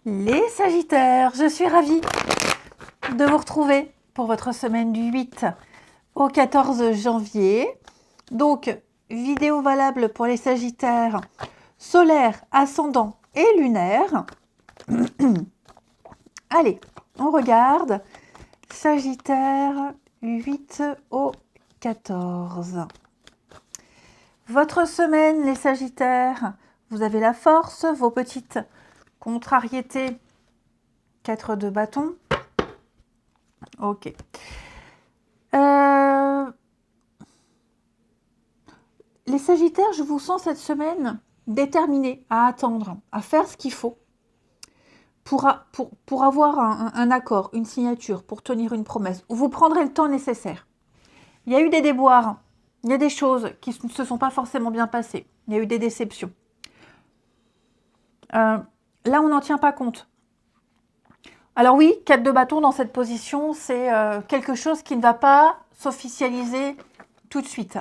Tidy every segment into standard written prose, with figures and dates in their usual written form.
Les Sagittaires, je suis ravie de vous retrouver pour votre semaine du 8 au 14 janvier. Donc, vidéo valable pour les Sagittaires solaire, ascendant et lunaire. Allez, on regarde. Sagittaire 8 au 14. Votre semaine, les Sagittaires, vous avez la force, vos petites contrariétés, 4 de bâton. Ok. Les Sagittaires, je vous sens cette semaine déterminés à attendre, à faire ce qu'il faut pour avoir un accord, une signature, pour tenir une promesse. Vous prendrez le temps nécessaire. Il y a eu des déboires, il y a des choses qui ne se sont pas forcément bien passées. Il y a eu des déceptions. Là, on n'en tient pas compte. Alors oui, 4 de bâton dans cette position, c'est quelque chose qui ne va pas s'officialiser tout de suite.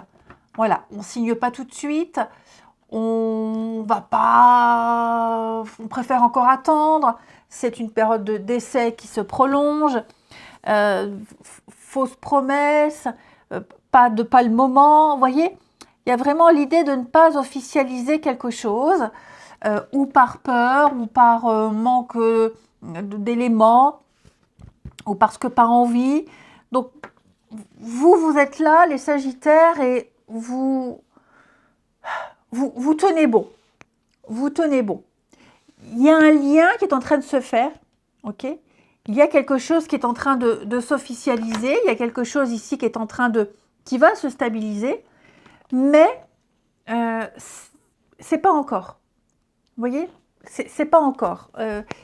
Voilà, on ne signe pas tout de suite, on préfère encore attendre, c'est une période d'essai qui se prolonge, fausse promesse, pas le moment, vous voyez, il y a vraiment l'idée de ne pas officialiser quelque chose, ou par peur, ou par manque d'éléments, ou parce que pas envie. Donc, vous êtes là, les Sagittaires, et vous tenez bon. Vous tenez bon. Il y a un lien qui est en train de se faire, ok ? Il y a quelque chose qui est en train de s'officialiser, il y a quelque chose ici qui est en train qui va se stabiliser, mais c'est pas encore. Vous voyez ? C'est pas encore.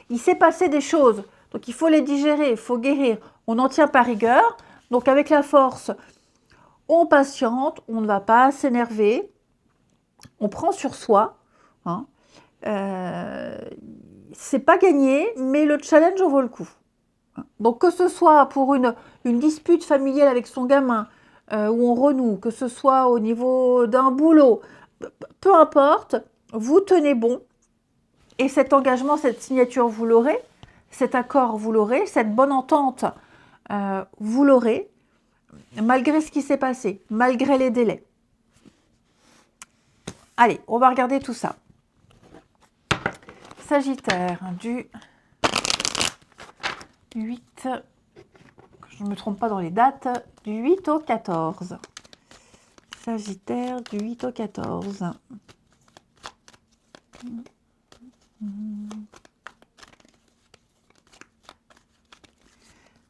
Il s'est passé des choses, donc il faut les digérer, il faut guérir. On n'en tient pas rigueur, donc avec la force, on patiente, on ne va pas s'énerver, on prend sur soi. Hein. C'est pas gagné, mais le challenge en vaut le coup. Donc que ce soit pour une dispute familiale avec son gamin, où on renoue, que ce soit au niveau d'un boulot, peu importe, vous tenez bon. Et cet engagement, cette signature, vous l'aurez. Cet accord, vous l'aurez. Cette bonne entente, vous l'aurez. Malgré ce qui s'est passé, malgré les délais. Allez, on va regarder tout ça. Sagittaire, du 8, que je ne me trompe pas dans les dates, du 8 au 14. Sagittaire, du 8 au 14.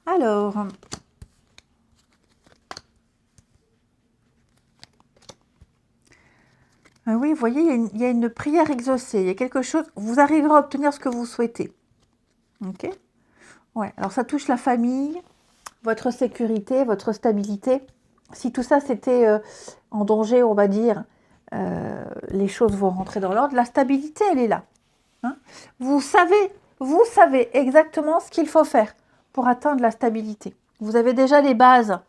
Alors, oui, vous voyez, il y a une prière exaucée, il y a quelque chose, vous arriverez à obtenir ce que vous souhaitez. Ok ? Ouais, alors ça touche la famille, votre sécurité, votre stabilité. Si tout ça c'était en danger, on va dire, les choses vont rentrer dans l'ordre. La stabilité, elle est là. Hein. Vous savez exactement ce qu'il faut faire pour atteindre la stabilité. Vous avez déjà les bases,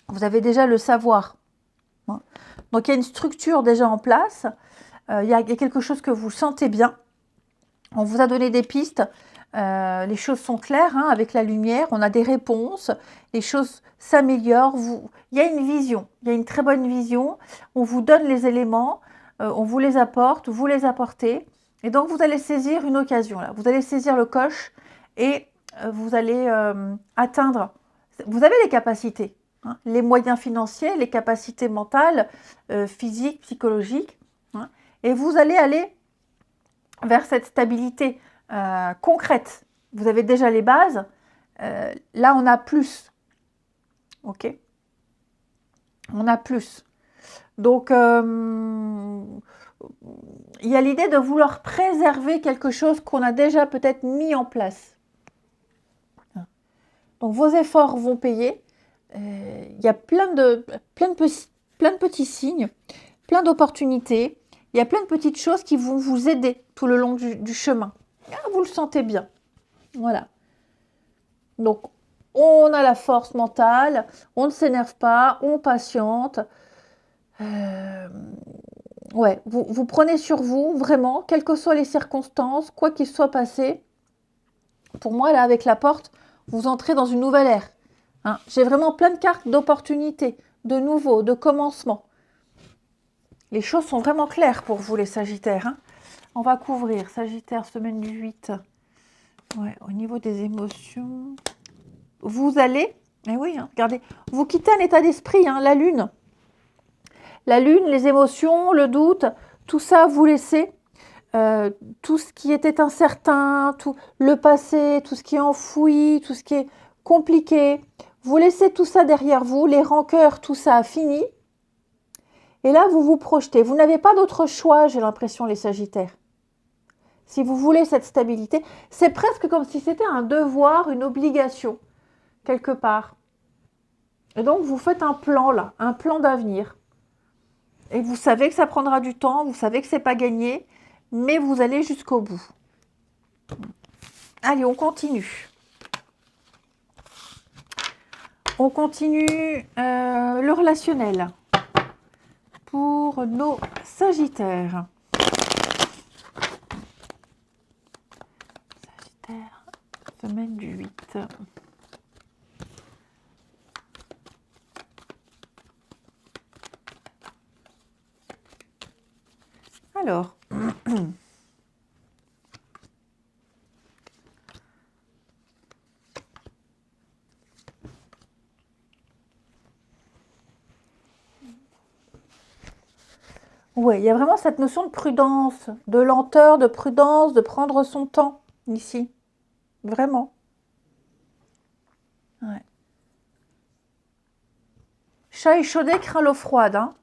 vous avez déjà le savoir. Hein. Donc il y a une structure déjà en place, il y a quelque chose que vous sentez bien. On vous a donné des pistes, les choses sont claires, hein, avec la lumière, on a des réponses, les choses s'améliorent. Il y a une vision, il y a une très bonne vision, on vous donne les éléments, on vous les apporte, vous les apportez, et donc vous allez saisir une occasion, là. Vous allez saisir le coche et vous allez atteindre, vous avez les capacités, hein, les moyens financiers, les capacités mentales, physiques, psychologiques, hein, et vous allez aller vers cette stabilité concrète. Vous avez déjà les bases, là on a plus, ok ? On a plus. Donc, il y a l'idée de vouloir préserver quelque chose qu'on a déjà peut-être mis en place. Donc, vos efforts vont payer. Il y a plein de petits signes, plein d'opportunités. Il y a plein de petites choses qui vont vous aider tout le long du chemin. Ah, vous le sentez bien. Voilà. Donc, on a la force mentale, on ne s'énerve pas, on patiente. Ouais, vous prenez sur vous, vraiment, quelles que soient les circonstances, quoi qu'il soit passé, Pour moi, là, avec la porte, vous entrez dans une nouvelle ère. Hein. J'ai vraiment plein de cartes d'opportunités, de nouveaux, de commencements. Les choses sont vraiment claires pour vous, les Sagittaires. Hein. On va couvrir Sagittaire, semaine du 8. Ouais, au niveau des émotions, vous allez, eh oui, hein, regardez, vous quittez un état d'esprit, hein, la lune. La lune, les émotions, le doute, tout ça, vous laissez. Tout ce qui était incertain, tout le passé, tout ce qui est enfoui, tout ce qui est compliqué. Vous laissez tout ça derrière vous, les rancœurs, tout ça a fini. Et là, vous vous projetez. Vous n'avez pas d'autre choix, j'ai l'impression, les Sagittaires. Si vous voulez cette stabilité, c'est presque comme si c'était un devoir, une obligation, quelque part. Et donc, vous faites un plan, là, un plan d'avenir. Et vous savez que ça prendra du temps, vous savez que c'est pas gagné, mais vous allez jusqu'au bout. Allez, on continue. On continue le relationnel pour nos Sagittaires. Sagittaire, semaine du 8. Alors, ouais, il y a vraiment cette notion de prudence, de lenteur, de prudence, de prendre son temps ici. Vraiment. Ouais. Chat échaudé craint l'eau froide. Hein.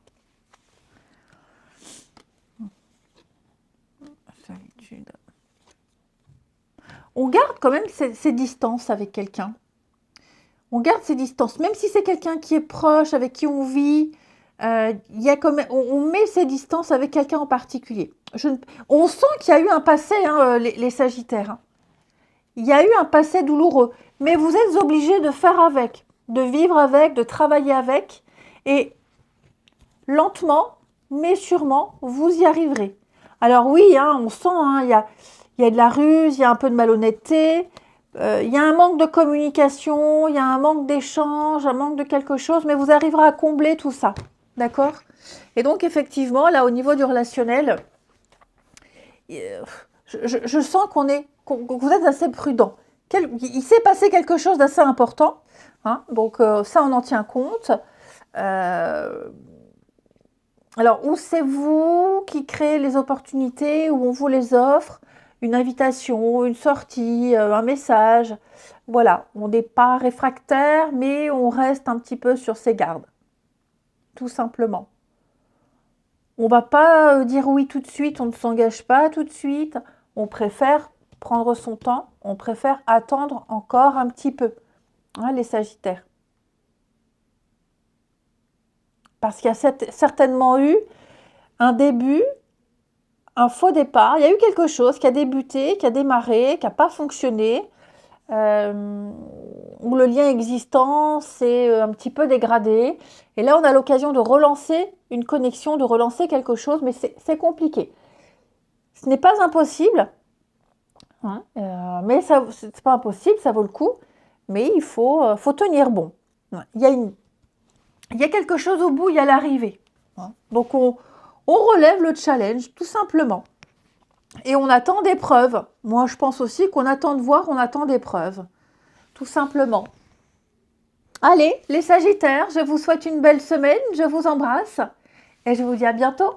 Solitude. On garde quand même ces distances avec quelqu'un. On garde ces distances, même si c'est quelqu'un qui est proche, avec qui on vit. Il y a quand même, on met ces distances avec quelqu'un en particulier. On sent qu'il y a eu un passé, hein, les Sagittaires. Hein. Il y a eu un passé douloureux, mais vous êtes obligés de faire avec, de vivre avec, de travailler avec, et lentement, mais sûrement, vous y arriverez. Alors oui, hein, on sent, hein, il y a de la ruse, il y a un peu de malhonnêteté, il y a un manque de communication, il y a un manque d'échange, un manque de quelque chose, mais vous arriverez à combler tout ça. D'accord? Et donc, effectivement, là, au niveau du relationnel, je sens que vous êtes assez prudent. Il s'est passé quelque chose d'assez important. Hein, donc, ça, on en tient compte. Alors, où c'est vous qui créez les opportunités, où on vous les offre, une invitation, une sortie, un message. Voilà, on n'est pas réfractaire, mais on reste un petit peu sur ses gardes. Tout simplement. On ne va pas dire oui tout de suite, on ne s'engage pas tout de suite. On préfère prendre son temps, on préfère attendre encore un petit peu, hein, les Sagittaires. Parce qu'il y a certainement eu un début, un faux départ. Il y a eu quelque chose qui a débuté, qui a démarré, qui n'a pas fonctionné, où le lien existant s'est un petit peu dégradé. Et là, on a l'occasion de relancer une connexion, de relancer quelque chose, mais c'est compliqué. Ce n'est pas impossible, hein, mais ce n'est pas impossible, ça vaut le coup, mais il faut tenir bon. Il y a quelque chose au bout, il y a l'arrivée. Hein. Donc, on relève le challenge, tout simplement. Et on attend des preuves. Moi, je pense aussi qu'on attend de voir, on attend des preuves. Tout simplement. Allez, les Sagittaires, je vous souhaite une belle semaine, je vous embrasse et je vous dis à bientôt.